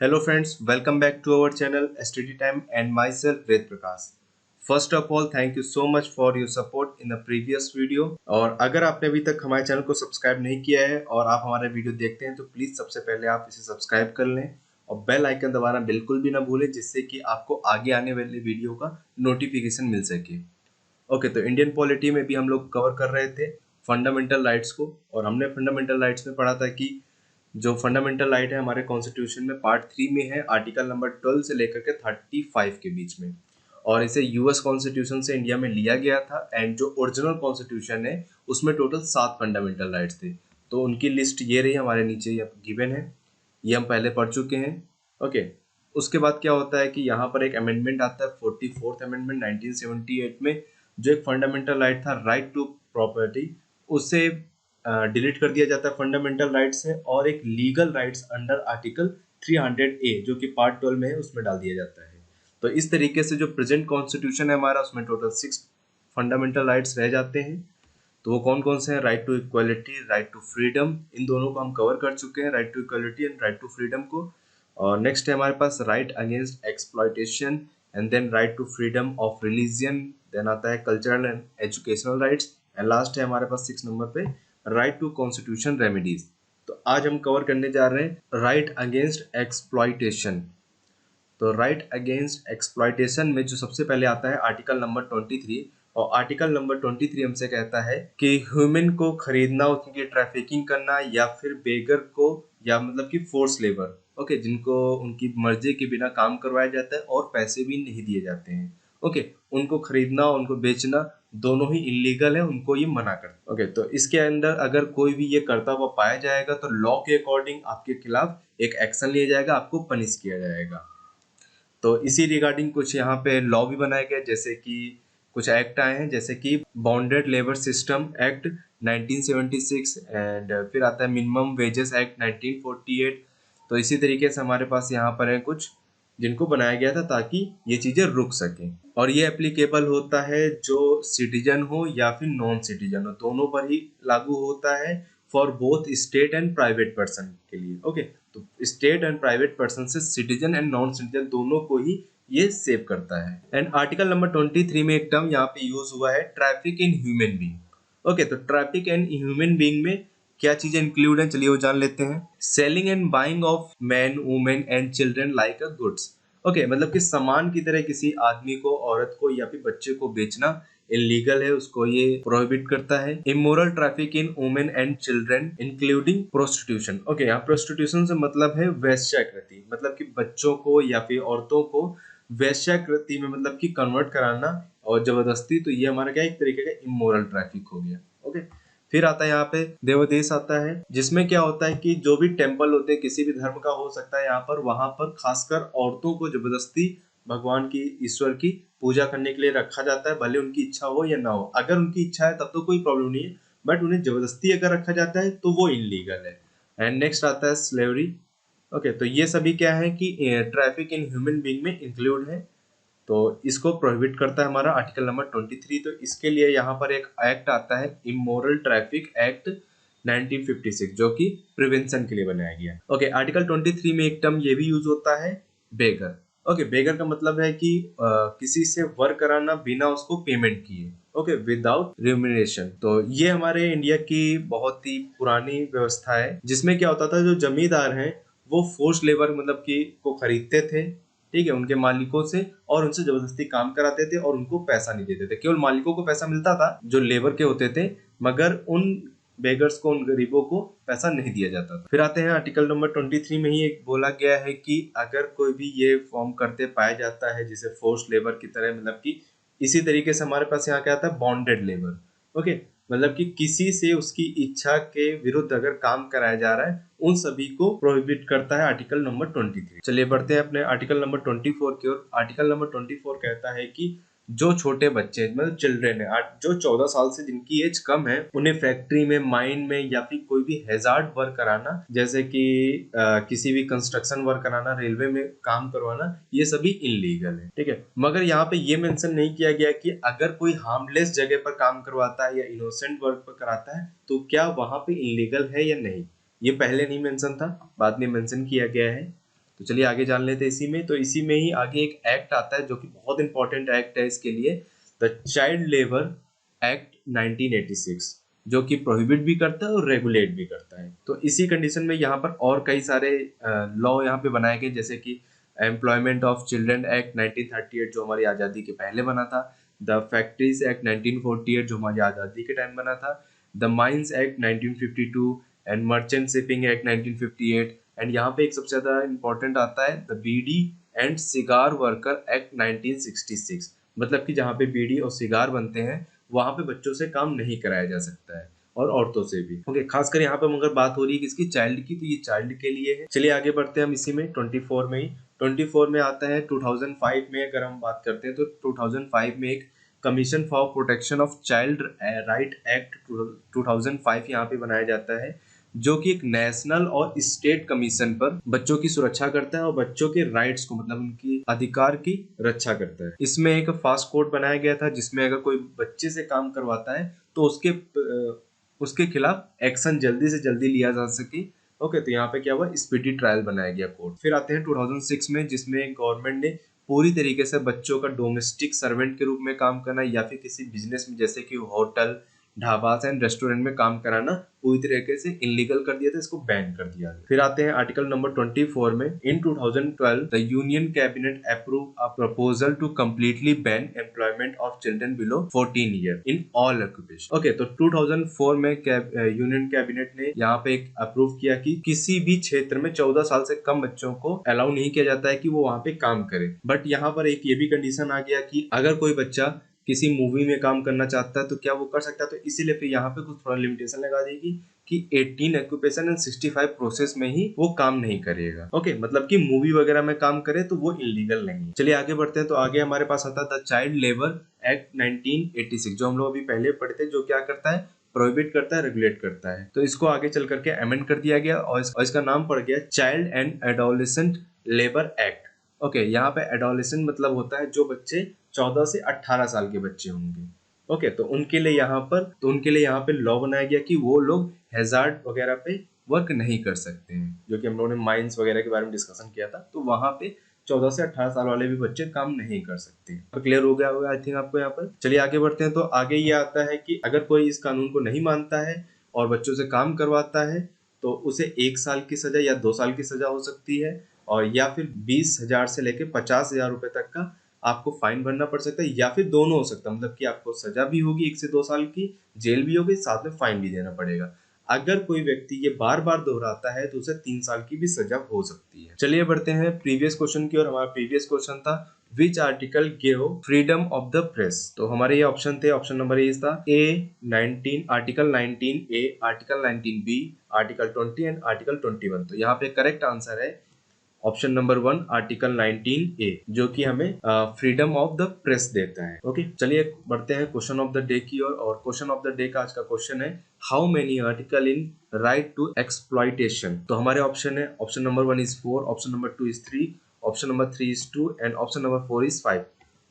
Hello friends, welcome back to our channel STD Time and myself Ved Prakash. First of all, thank you so much for your support in the previous video. और अगर आपने अभी तक हमारे channel को subscribe नहीं किया है और आप हमारे वीडियो देखते हैं तो प्लीज सबसे पहले आप इसे सब्सक्राइब कर लें और बेल आइकन दबाना बिल्कुल भी ना भूलें जिससे कि आपको आगे आने वाले वीडियो का नोटिफिकेशन मिल सके। ओके, तो इंडियन पॉलिटी में भी हम लोग कवर कर रहे थे फंडामेंटल राइट्स को और हमने फंडामेंटल राइट्स में पढ़ा था कि जो फंडामेंटल राइट है हमारे कॉन्स्टिट्यूशन में पार्ट 3 में है, आर्टिकल नंबर 12 से लेकर के 35 के बीच में, और इसे यूएस कॉन्स्टिट्यूशन से इंडिया में लिया गया था। एंड जो ओरिजिनल कॉन्स्टिट्यूशन है उसमें टोटल 7 फंडामेंटल राइट्स थे। तो उनकी लिस्ट ये रही हमारे नीचे गिवन है, ये हम पहले पढ़ चुके हैं। ओके, उसके बाद क्या होता है कि यहाँ पर एक अमेंडमेंट आता है 44th अमेंडमेंट 1978 में, जो एक फंडामेंटल राइट था राइट टू प्रॉपर्टी, उससे डिलीट कर दिया जाता है फंडामेंटल राइट से और एक legal rights under article 300A जो कि पार्ट 12 में है उसमें डाल दिया जाता है। तो इस तरीके से जो प्रेजेंट कॉन्स्टिट्यूशन है हमारा उसमें टोटल 6 फंडामेंटल राइट्स रह जाते हैं। तो वो कौन कौन से हैं? Right to equality, right to freedom, इन दोनों को हम कवर कर चुके हैं, right to equality and right to freedom को। और नेक्स्ट है हमारे पास right against exploitation and then right to freedom of religion, then आता है cultural and educational rights and last है हमारे पास 6 नंबर पे राइट टू कॉन्स्टिट्यूशन रेमेडीज। तो आज हम कवर करने जा रहे हैं राइट अगेंस्ट एक्सप्लॉयटेशन। तो राइट अगेंस्ट एक्सप्लॉयटेशन में जो सबसे पहले आता है आर्टिकल नंबर 23, और आर्टिकल नंबर 23 हमसे कहता है कि ह्यूमन को खरीदना, उनकी ट्रैफिकिंग करना या फिर बेगर को, या मतलब कि फोर्स लेबर, ओके, जिनको उनकी मर्जी के बिना काम करवाया जाता है और पैसे भी नहीं दिए जाते हैं, ओके, उनको खरीदना उनको बेचना दोनों ही इलीगल है, उनको ये मना करता। ओके, तो इसके अंदर अगर कोई भी ये करता हुआ पाया जाएगा तो लॉ के अकॉर्डिंग आपके खिलाफ एक एक्शन लिया जाएगा, आपको पनिश किया जाएगा। तो इसी रिगार्डिंग कुछ यहाँ पे लॉ भी बनाए गए, जैसे कि कुछ एक्ट आए हैं, जैसे कि bounded labour system act 1976 and फिर आता है मिनिमम वेजेस एक्ट 1948। तो इसी तरीके से हमारे पास यहाँ पर है कुछ जिनको बनाया गया था ताकि ये चीजें रुक सकें, और ये एप्लीकेबल होता है जो सिटीजन हो या फिर नॉन सिटीजन हो, दोनों पर ही लागू होता है for both state and private person के लिए। ओके, तो स्टेट एंड प्राइवेट पर्सन से सिटीजन एंड नॉन सिटीजन दोनों को ही ये सेव करता है। एंड आर्टिकल नंबर 23 में एक टर्म यहाँ पे यूज हुआ है traffic in human being. Okay, तो ट्रैफिक एंड ह्यूमन बीइंग में क्या चीजें इंक्लूड हैं, चलिए वो जान लेते हैं। Selling and buying of man women and children like a goods. Okay, मतलब कि सामान की तरह किसी आदमी को, औरत को या फिर बच्चे को बेचना इलीगल है, उसको ये प्रोहिबिट करता है। Immoral traffic in women and children including prostitution. Okay, यहाँ प्रोस्टिट्यूशन से मतलब है वैश्याकृति, मतलब कि बच्चों को या फिर औरतों को वैश्याकृति में मतलब कि कन्वर्ट कराना और जबरदस्ती, तो ये हमारा क्या एक तरीके का इमोरल ट्रैफिक हो गया। ओके, फिर आता है यहाँ पे देवदेश आता है, जिसमें क्या होता है कि जो भी टेम्पल होते हैं किसी भी धर्म का हो सकता है यहाँ पर, वहां पर खासकर औरतों को जबरदस्ती भगवान की, ईश्वर की पूजा करने के लिए रखा जाता है, भले उनकी इच्छा हो या ना हो। अगर उनकी इच्छा है तब तो कोई प्रॉब्लम नहीं है, बट उन्हें जबरदस्ती अगर रखा जाता है तो वो इलीगल है। एंड नेक्स्ट आता है स्लेवरी। ओके, तो ये सभी क्या है कि ट्रैफिक इन ह्यूमन बीइंग में इंक्लूड है, तो इसको प्रोहिबिट करता है हमारा आर्टिकल नंबर 23। तो इसके लिए यहाँ पर एक एक्ट आता है इमोरल ट्रैफिक एक्ट 1956 जो कि प्रिवेंशन के लिए बनाया गया। ओके, आर्टिकल 23 में एक टर्म ये भी यूज होता है बेगर। ओके, बेगर का मतलब है कि किसी से वर्क कराना बिना उसको पेमेंट किए, ओके, विदाउट रिम्यूनरेशन। तो ये हमारे इंडिया की बहुत ही पुरानी व्यवस्था है, जिसमें क्या होता था जो जमींदार हैं वो फोर्स लेबर मतलब कि को खरीदते थे, ठीक है, उनके मालिकों से, और उनसे जबरदस्ती काम कराते थे और उनको पैसा नहीं देते थे। केवल मालिकों को पैसा मिलता था जो लेबर के होते थे, मगर उन बेगर्स को, उन गरीबों को पैसा नहीं दिया जाता था। फिर आते हैं आर्टिकल नंबर 23 में ही एक बोला गया है कि अगर कोई भी ये फॉर्म करते पाया जाता है जिसे फोर्स लेबर की तरह, मतलब कि इसी तरीके से हमारे पास यहाँ क्या आता है बॉन्डेड लेबर। ओके, मतलब कि किसी से उसकी इच्छा के विरुद्ध अगर काम कराया जा रहा है, उन सभी को प्रोहिबिट करता है आर्टिकल नंबर 23। चलिए बढ़ते हैं अपने आर्टिकल नंबर 24 की ओर। आर्टिकल नंबर 24 कहता है कि जो छोटे बच्चे मतलब चिल्ड्रेन है, जो 14 साल से जिनकी एज कम है, उन्हें फैक्ट्री में, माइन में या फिर कोई भी हैजार्ड वर्क कराना, जैसे कि किसी भी कंस्ट्रक्शन वर्क कराना, रेलवे में काम करवाना, ये सभी इलीगल है, ठीक है। मगर यहाँ पे ये मेंशन नहीं किया गया कि अगर कोई हार्मलेस जगह पर काम करवाता है या इनोसेंट वर्क पर कराता है तो क्या वहां पे इलीगल है या नहीं, ये पहले नहीं मेंशन था, बाद में मेंशन किया गया है। तो चलिए आगे जान लेते हैं इसी में। तो इसी में ही आगे एक एक्ट आता है जो कि बहुत इंपॉर्टेंट एक्ट है इसके लिए, द चाइल्ड लेबर एक्ट 1986, जो कि प्रोहिबिट भी करता है और रेगुलेट भी करता है। तो इसी कंडीशन में यहाँ पर और कई सारे लॉ यहाँ पे बनाए गए, जैसे कि एम्प्लॉयमेंट ऑफ चिल्ड्रन एक्ट 1938 जो हमारी आज़ादी के पहले बना था, द फैक्ट्रीज एक्ट 1948 जो हमारी आज़ादी के टाइम बना था, the mines act 1952 and merchant shipping act 1958। And यहाँ पे एक सबसे ज्यादा इंपॉर्टेंट आता है the beedi and cigar worker act 1966, मतलब कि जहाँ पे बीड़ी और सिगार बनते हैं वहां पे बच्चों से काम नहीं कराया जा सकता है और औरतों से भी। ओके, खासकर यहाँ पे मगर बात हो रही है किसकी, चाइल्ड की, तो ये चाइल्ड के लिए है। चलिए आगे बढ़ते हैं हम इसी में 24 में ही। 24 में आता है 2005 में, अगर हम बात करते हैं तो 2005 में एक commission for protection of child right act 2005 यहाँ पे बनाया जाता है, जो कि एक नेशनल और स्टेट कमीशन पर बच्चों की सुरक्षा करता है और बच्चों के राइट्स को, मतलब उनकी अधिकार की रक्षा करता है। इसमें एक फास्ट कोड बनाया गया था जिसमें अगर कोई बच्चे से काम करवाता है तो उसके खिलाफ एक्शन जल्दी से जल्दी लिया जा सके। ओके, तो यहाँ पे क्या हुआ, स्पीडी ट्रायल बनाया गया कोड। फिर आते हैं 2006 में, जिसमें गवर्नमेंट ने पूरी तरीके से बच्चों का डोमेस्टिक सर्वेंट के रूप में काम करना या फिर किसी बिजनेस में जैसे कि होटल, ढाबा एंड रेस्टोरेंट में काम कराना पूरी तरीके से इलीगल कर दिया था, इसको बैन कर दिया। फिर आते हैं आर्टिकल नंबर 24 में, in 2012 the union cabinet approve a proposal to completely ban employment of children below 14 year in all occupation. Okay, तो 2004 में यूनियन कैबिनेट ने यहाँ पे एक अप्रूव किया कि किसी भी क्षेत्र में 14 साल से कम बच्चों को अलाउ नहीं किया जाता है कि वो वहां पे काम करे। बट यहाँ पर एक ये भी कंडीशन आ गया कि अगर कोई बच्चा किसी मूवी में काम करना चाहता है तो क्या वो कर सकता है, तो इसीलिए फिर यहाँ पे कुछ थोड़ा लिमिटेशन लगा देगी कि 18 ऑक्यूपेशन एंड 65 प्रोसेस में ही वो काम नहीं करेगा। ओके, मतलब कि मूवी वगैरह में काम करे तो वो इलीगल नहीं है। चलिए आगे बढ़ते हैं। तो आगे हमारे पास आता है द चाइल्ड लेबर एक्ट 1986, जो हम लोग अभी पहले पढ़े थे, जो क्या करता है, प्रोहिबिट करता है, रेगुलेट करता है। तो इसको आगे चल करके अमेंड कर दिया गया और इसका नाम पड़ गया child and adolescent labour act. Okay, यहाँ पे एडोलेसेंट मतलब होता है जो बच्चे 14 से 18 साल के बच्चे होंगे। ओके, तो उनके लिए यहाँ पे लॉ बनाया गया कि वो लोग हैजार्ड वगैरह पे वर्क नहीं कर सकते हैं, जो कि हम लोगों ने माइंस वगैरह के बारे में डिस्कशन किया था। तो वहां पे 14 से 18 साल वाले भी बच्चे काम नहीं कर सकते। तो क्लियर हो गया होगा आई थिंक आपको यहाँ पर। चलिए आगे बढ़ते हैं। तो आगे ये आता है कि अगर कोई इस कानून को नहीं मानता है और बच्चों से काम करवाता है तो उसे 1 साल की सजा या 2 साल की सजा हो सकती है, और या फिर 20,000 से लेकर 50,000 रुपए तक का आपको फाइन भरना पड़ सकता है, या फिर दोनों हो सकता है, मतलब कि आपको सजा भी होगी 1 से 2 साल की, जेल भी होगी, साथ में फाइन भी देना पड़ेगा। अगर कोई व्यक्ति ये बार बार दोहराता है तो उसे 3 साल की भी सजा हो सकती है। चलिए बढ़ते हैं प्रीवियस क्वेश्चन की ओर। हमारा प्रीवियस क्वेश्चन था which article give freedom of the press. तो हमारे ये ऑप्शन थे, ऑप्शन नंबर ए था A19, article 19A, article 19B, article 20 and article 21। तो यहाँ पे करेक्ट आंसर है ऑप्शन नंबर 1, आर्टिकल 19A, जो कि हमें फ्रीडम ऑफ द प्रेस देता है। ओके, चलिए बढ़ते हैं क्वेश्चन ऑफ द डे की ओर। और क्वेश्चन ऑफ द डे का आज का क्वेश्चन है how many article in right to exploitation. तो हमारे ऑप्शन है, option number 1 is 4, option number 2 is 3, option number 3 is 2 and option number 4 is 5।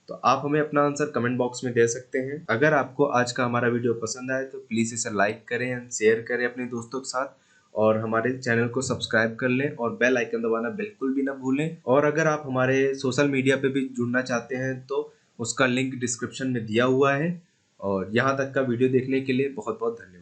तो आप हमें अपना आंसर कमेंट बॉक्स में दे सकते हैं। अगर आपको आज का हमारा वीडियो पसंद आए तो प्लीज इसे लाइक करें एंड शेयर करें अपने दोस्तों के साथ, और हमारे चैनल को सब्सक्राइब कर लें और बेल आइकन दबाना बिल्कुल भी ना भूलें। और अगर आप हमारे सोशल मीडिया पे भी जुड़ना चाहते हैं तो उसका लिंक डिस्क्रिप्शन में दिया हुआ है। और यहाँ तक का वीडियो देखने के लिए बहुत बहुत धन्यवाद।